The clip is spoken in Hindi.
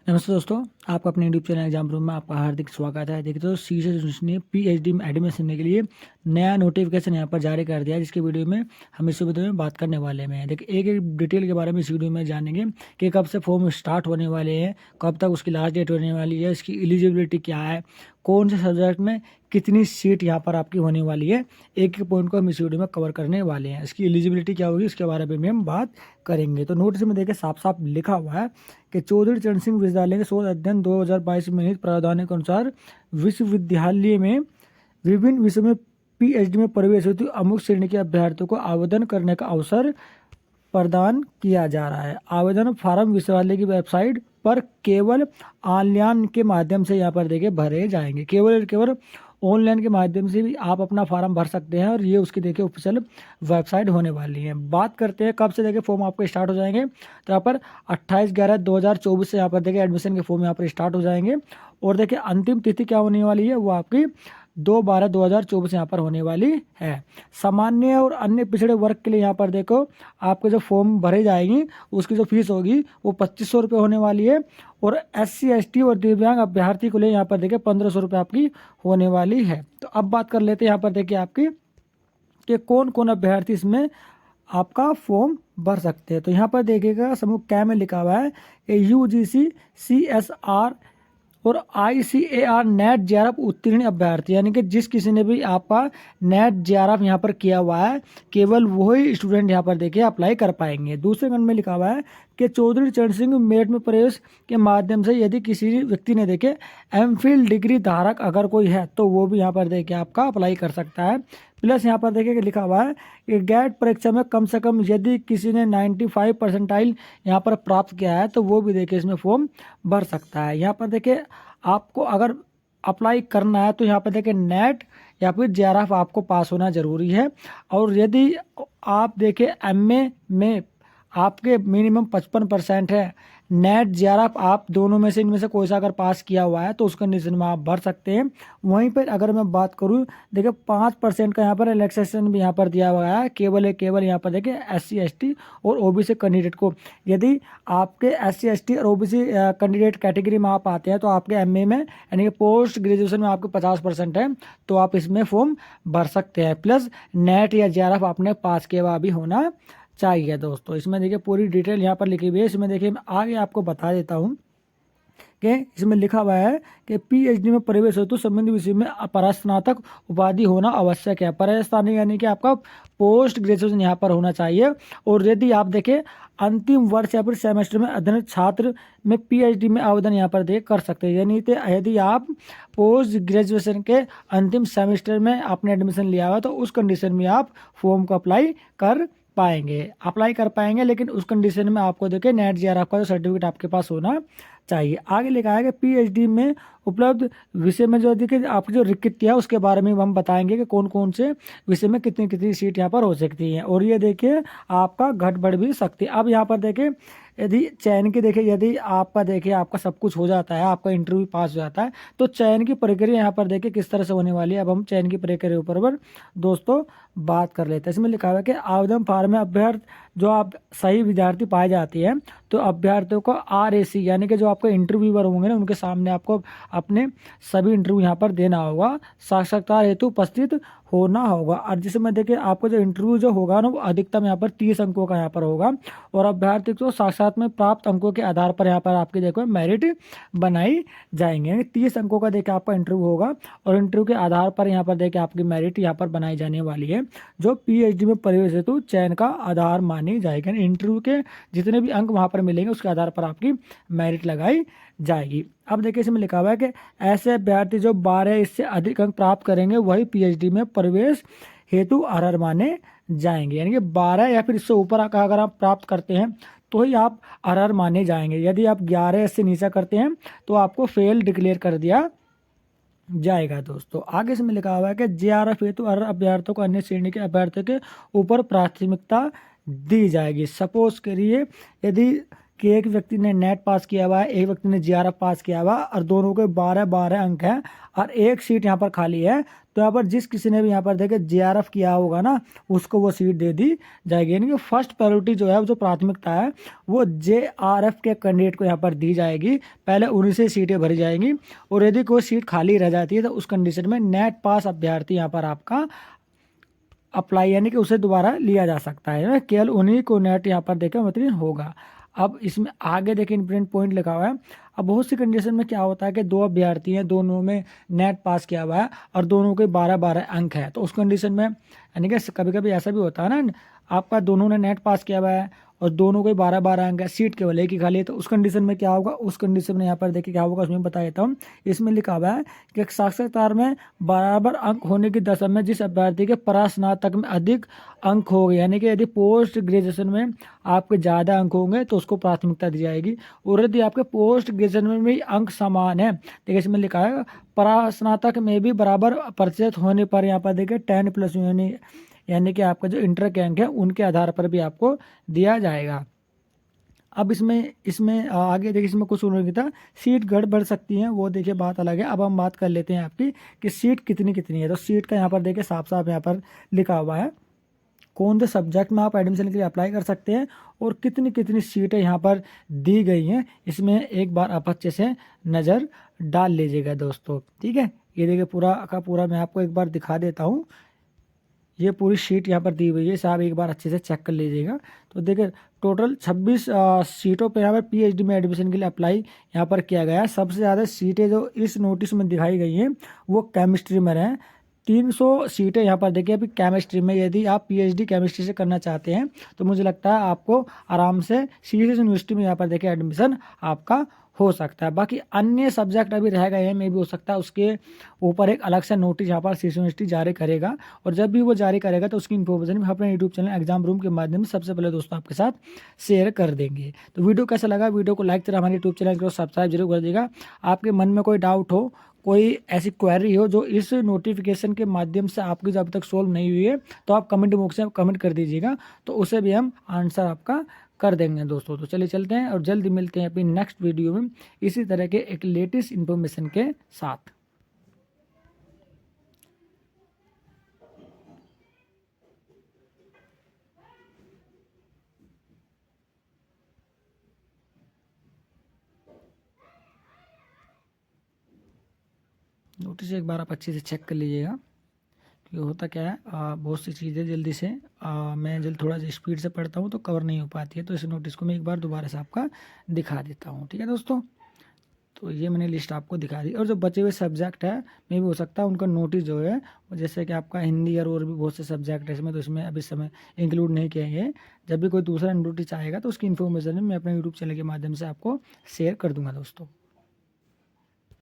नमस्ते दोस्तों, आपका अपने यूट्यूब चैनल एग्जाम रूम में आपका हार्दिक स्वागत है। देखिए दोस्तों, सीजीसी ने पीएचडी में एडमिशन लेने के लिए नया नोटिफिकेशन यहाँ पर जारी कर दिया है, जिसके वीडियो में हम इस वीडियो में बात करने वाले हैं। देखिए एक एक डिटेल के बारे में इस वीडियो में जानेंगे कि कब से फॉर्म स्टार्ट होने वाले हैं, कब तक उसकी लास्ट डेट होने वाली है, इसकी एलिजिबिलिटी क्या है, कौन से सब्जेक्ट में कितनी सीट यहाँ पर आपकी होने वाली है। एक एक पॉइंट को हम इस वीडियो में कवर करने वाले हैं। इसकी एलिजिबिलिटी क्या होगी इसके बारे में भी हम बात करेंगे। तो नोटिस में देखिए साफ साफ लिखा हुआ है कि चौधरी चरण सिंह विश्वविद्यालय के शोध अध्ययन 2022 में निहित प्रावधानों के अनुसार विश्वविद्यालय में विभिन्न विषयों में पीएचडी में प्रवेश हेतु अमुक श्रेणी के अभ्यर्थियों को आवेदन करने का अवसर प्रदान किया जा रहा है। आवेदन फार्म विश्वविद्यालय की वेबसाइट पर केवल ऑनलाइन के माध्यम से यहाँ पर देखिए भरे जाएंगे। केवल ऑनलाइन के माध्यम से भी आप अपना फॉर्म भर सकते हैं और ये उसकी देखिए ऑफिशियल वेबसाइट होने वाली है। बात करते हैं कब से देखिए फॉर्म आपके स्टार्ट हो जाएंगे, तो यहाँ पर 28/11/2024 से यहाँ पर देखिए एडमिशन के फॉर्म यहाँ पर स्टार्ट हो जाएंगे। और देखिए अंतिम तिथि क्या होने वाली है, वो आपकी 2/12/2024 यहाँ पर होने वाली है। सामान्य और अन्य पिछड़े वर्ग के लिए यहाँ पर देखो आपके जो फॉर्म भरे जाएंगी उसकी जो फीस होगी वो 2500 रुपये होने वाली है। और SC ST और दिव्यांग अभ्यर्थी को लिए यहाँ पर देखिए 1500 रुपये आपकी होने वाली है। तो अब बात कर लेते हैं यहाँ पर देखिए आपकी कि कौन कौन अभ्यर्थी इसमें आपका फॉर्म भर सकते हैं। तो यहाँ पर देखिएगा समूह कै में लिखा हुआ है कि UGC CSR और ICAR नेट JRF उत्तीर्ण अभ्यर्थी, यानी कि जिस किसी ने भी आपका नेट JRF यहाँ पर किया हुआ है केवल वही स्टूडेंट यहाँ पर देखिए अप्लाई कर पाएंगे। दूसरे खंड में लिखा हुआ है कि चौधरी चरण सिंह मेरिट में प्रवेश के माध्यम से यदि किसी व्यक्ति ने देखे MPhil डिग्री धारक अगर कोई है तो वो भी यहाँ पर देखिए आपका अप्लाई कर सकता है। प्लस यहाँ पर देखिए लिखा हुआ है कि गेट परीक्षा में कम से कम यदि किसी ने 95 परसेंटाइल यहाँ पर प्राप्त किया है तो वो भी देखिए इसमें फॉर्म भर सकता है। यहाँ पर देखिए आपको अगर अप्लाई करना है तो यहाँ पर देखिए नेट या फिर JRF आपको पास होना जरूरी है। और यदि आप देखिए MA में आपके मिनिमम 55% है, नेट JRF आप दोनों में से इनमें से कोई सा अगर पास किया हुआ है तो उस कंडीशन में आप भर सकते हैं। वहीं पर अगर मैं बात करूं देखिए 5% का यहाँ पर रिलैक्सेशन भी यहाँ पर दिया हुआ है केवल यहाँ पर देखिए SC ST और OBC कैंडिडेट को। यदि आपके SC ST और OBC कैंडिडेट कैटेगरी में आप आते हैं तो आपके MA में यानी कि पोस्ट ग्रेजुएशन में आपके 50% है तो आप इसमें फॉर्म भर सकते हैं। प्लस नेट या JRF आपने पास किया हुआ भी होना चाहिए। दोस्तों इसमें देखिए पूरी डिटेल यहाँ पर लिखी हुई है। इसमें देखिए मैं आगे आपको बता देता हूँ कि इसमें लिखा हुआ है कि PhD में प्रवेश हेतु संबंधित विषय में परास्नातक उपाधि होना आवश्यक है। परास्नातक यानी कि आपका पोस्ट ग्रेजुएशन यहाँ पर होना चाहिए। और यदि आप देखें अंतिम वर्ष या फिर सेमेस्टर में अध्ययन छात्र में PhD में आवेदन यहाँ पर देख कर सकते हैं। यानी यदि आप पोस्ट ग्रेजुएशन के अंतिम सेमेस्टर में आपने एडमिशन लिया हुआ तो उस कंडीशन में आप फॉर्म को अप्लाई कर पाएंगे, लेकिन उस कंडीशन में आपको देखिए नेट JRF का जो सर्टिफिकेट आपके पास होना चाहिए। आगे लिखा है कि PhD में उपलब्ध विषय में जो देखिए आपकी जो रिक्ति है उसके बारे में हम बताएंगे कि कौन कौन से विषय में कितनी कितनी सीट यहाँ पर हो सकती है और ये देखिए आपका घट बढ़ भी सकती है। अब यहाँ पर देखिए यदि चयन की देखिए यदि आपका देखिए आपका सब कुछ हो जाता है, आपका इंटरव्यू पास हो जाता है तो चयन की प्रक्रिया यहाँ पर देखिए किस तरह से होने वाली है। अब हम चयन की प्रक्रिया के ऊपर दोस्तों बात कर लेते हैं। इसमें लिखा हुआ है कि आवेदन फार्म में अभ्यर्थी जो आप सही विद्यार्थी पाए जाती है तो अभ्यर्थियों को RAC यानी कि जो आपके इंटरव्यूअर होंगे ना उनके सामने आपको अपने सभी इंटरव्यू यहाँ पर देना होगा, साक्षात्कार हेतु उपस्थित होना होगा। और जिसमें देखिए आपको जो इंटरव्यू जो होगा ना वो अधिकतम यहाँ पर 30 अंकों का यहाँ पर होगा और अभ्यर्थी को साक्षात में प्राप्त अंकों के आधार पर यहाँ पर आपकी देखो मेरिट बनाई जाएंगे। यानी 30 अंकों का देखिए आपका इंटरव्यू होगा और इंटरव्यू के आधार पर यहाँ पर देखिए आपकी मेरिट यहाँ पर बनाई जाने वाली है जो PhD में प्रवेश हेतु चयन का आधार मानी जाएगी। यानी इंटरव्यू के जितने भी अंक वहाँ पर मिलेंगे उसके आधार पर आपकी मेरिट लगाई जाएगी। अब देखिए इसमें लिखा हुआ है कि ऐसे अभ्यर्थी जो 12 इससे अधिक अंक प्राप्त करेंगे वही PhD में प्रवेश हेतु अर्ह माने जाएंगे। यानी कि 12 या फिर इससे ऊपर का अगर आप प्राप्त करते हैं तो ही आप अर्ह माने जाएंगे। यदि आप 11 से नीचे करते हैं तो आपको फेल डिक्लेयर कर दिया जाएगा। दोस्तों आगे इसमें लिखा हुआ है कि JRF हेतु अर्ह अभ्यर्थियों को अन्य श्रेणी के अभ्यर्थियों के ऊपर प्राथमिकता दी जाएगी। सपोज करिए यदि कि एक व्यक्ति ने नेट पास किया हुआ है, एक व्यक्ति ने जीआरएफ पास किया हुआ है और दोनों के 12-12 अंक हैं और एक सीट यहाँ पर खाली है, तो यहाँ पर जिस किसी ने भी यहाँ पर देखे जीआरएफ किया होगा ना, उसको वो सीट दे दी जाएगी। यानी कि फर्स्ट प्रायोरिटी जो है, जो प्राथमिकता है, वो जेआरएफ के कैंडिडेट को यहाँ पर दी जाएगी। पहले उन्हीं से सीटें भरी जाएंगी और यदि कोई सीट खाली रह जाती है तो उस कंडीशन में नेट पास अभ्यर्थी यहाँ पर आपका अप्लाई, यानी कि उसे दोबारा लिया जा सकता है। केवल उन्हीं को नेट यहाँ पर देखें उत्तीर्ण होगा। अब इसमें आगे देखिए इंपॉर्टेंट पॉइंट लिखा हुआ है। अब बहुत सी कंडीशन में क्या होता है कि दो अभ्यर्थी हैं, दोनों में नेट पास किया हुआ है और दोनों के 12-12 अंक है, तो उस कंडीशन में यानी कि कभी कभी ऐसा भी होता है ना, आपका दोनों ने नेट पास किया हुआ है और दोनों के 12-12 अंक है, सीट केवल एक ही खाली है, तो उस कंडीशन में क्या होगा, उस कंडीशन में यहाँ पर देखिए क्या होगा, उसमें बता देता हूँ। इसमें लिखा हुआ है कि साक्षरता में बराबर अंक होने की दशा में जिस अभ्यर्थी के परास्नातक में अधिक अंक हो गए, यानी कि यदि पोस्ट ग्रेजुएशन में आपके ज़्यादा अंक होंगे तो उसको प्राथमिकता दी जाएगी, और यदि आपके पोस्ट ग्रेजुएशन में भी अंक समान है, देखिए इसमें लिखा है परास्नातक में भी बराबर प्रतिशत होने पर यहाँ पर देखिए 10+ यानी कि आपका जो इंटर के अंक है उनके आधार पर भी आपको दिया जाएगा। अब इसमें आगे देखिए, इसमें कुछ उन्होंने था सीट घट बढ़ सकती हैं, वो देखिए बात अलग है। अब हम बात कर लेते हैं आपकी कि सीट कितनी कितनी है। तो सीट का यहाँ पर देखिए साफ साफ यहाँ पर लिखा हुआ है कौन से सब्जेक्ट में आप एडमिशन के लिए अप्लाई कर सकते हैं और कितनी कितनी सीटें यहाँ पर दी गई हैं। इसमें एक बार आप अच्छे से नज़र डाल लीजिएगा दोस्तों, ठीक है। ये देखिए पूरा का पूरा मैं आपको एक बार दिखा देता हूँ। ये पूरी शीट यहाँ पर दी हुई है, साहब एक बार अच्छे से चेक कर लीजिएगा। तो देखिए टोटल 26 सीटों पर यहाँ पर पीएचडी में एडमिशन के लिए अप्लाई यहाँ पर किया गया है। सबसे ज़्यादा सीटें जो इस नोटिस में दिखाई गई हैं वो केमिस्ट्री में हैं। 300 सीटें यहाँ पर देखिए अभी केमिस्ट्री में। यदि आप पीएचडी केमिस्ट्री से करना चाहते हैं तो मुझे लगता है आपको आराम से सीएस यूनिवर्सिटी में यहाँ पर देखिए एडमिशन आपका हो सकता है। बाकी अन्य सब्जेक्ट अभी रह गए हैं, में भी हो सकता है उसके ऊपर एक अलग से नोटिस यहाँ पर सीएस यूनिवर्सिटी जारी करेगा, और जब भी वो जारी करेगा तो उसकी इन्फॉर्मेशन हम अपने यूट्यूब चैनल एग्जाम रूम के माध्यम से सबसे पहले दोस्तों आपके साथ शेयर कर देंगे। तो वीडियो कैसा लगा, वीडियो को लाइक करें, हमारे यूट्यूब चैनल को सब्सक्राइब जरूर कर देगा। आपके मन में कोई डाउट हो, कोई ऐसी क्वेरी हो जो इस नोटिफिकेशन के माध्यम से आपकी जो अभी तक सोल्व नहीं हुई है, तो आप कमेंट बॉक्स में कमेंट कर दीजिएगा, तो उसे भी हम आंसर आपका कर देंगे दोस्तों। तो चलिए चलते हैं और जल्दी मिलते हैं अपनी नेक्स्ट वीडियो में इसी तरह के एक लेटेस्ट इन्फॉर्मेशन के साथ। नोटिस एक बार आप अच्छे से चेक कर लीजिएगा कि होता क्या है। बहुत सी चीज़ें जल्दी से मैं थोड़ा सा स्पीड से पढ़ता हूँ तो कवर नहीं हो पाती है, तो इस नोटिस को मैं एक बार दोबारा से आपका दिखा देता हूँ, ठीक है दोस्तों। तो ये मैंने लिस्ट आपको दिखा दी, और जो बचे हुए सब्जेक्ट है में भी हो सकता है उनका नोटिस जो है, जैसे कि आपका हिंदी और भी बहुत से सब्जेक्ट है इसमें, तो इसमें अभी समय इंक्लूड नहीं किए हैं। जब भी कोई दूसरा नोटिस आएगा तो उसकी इन्फॉर्मेशन मैं अपने यूट्यूब चैनल के माध्यम से आपको शेयर कर दूंगा दोस्तों।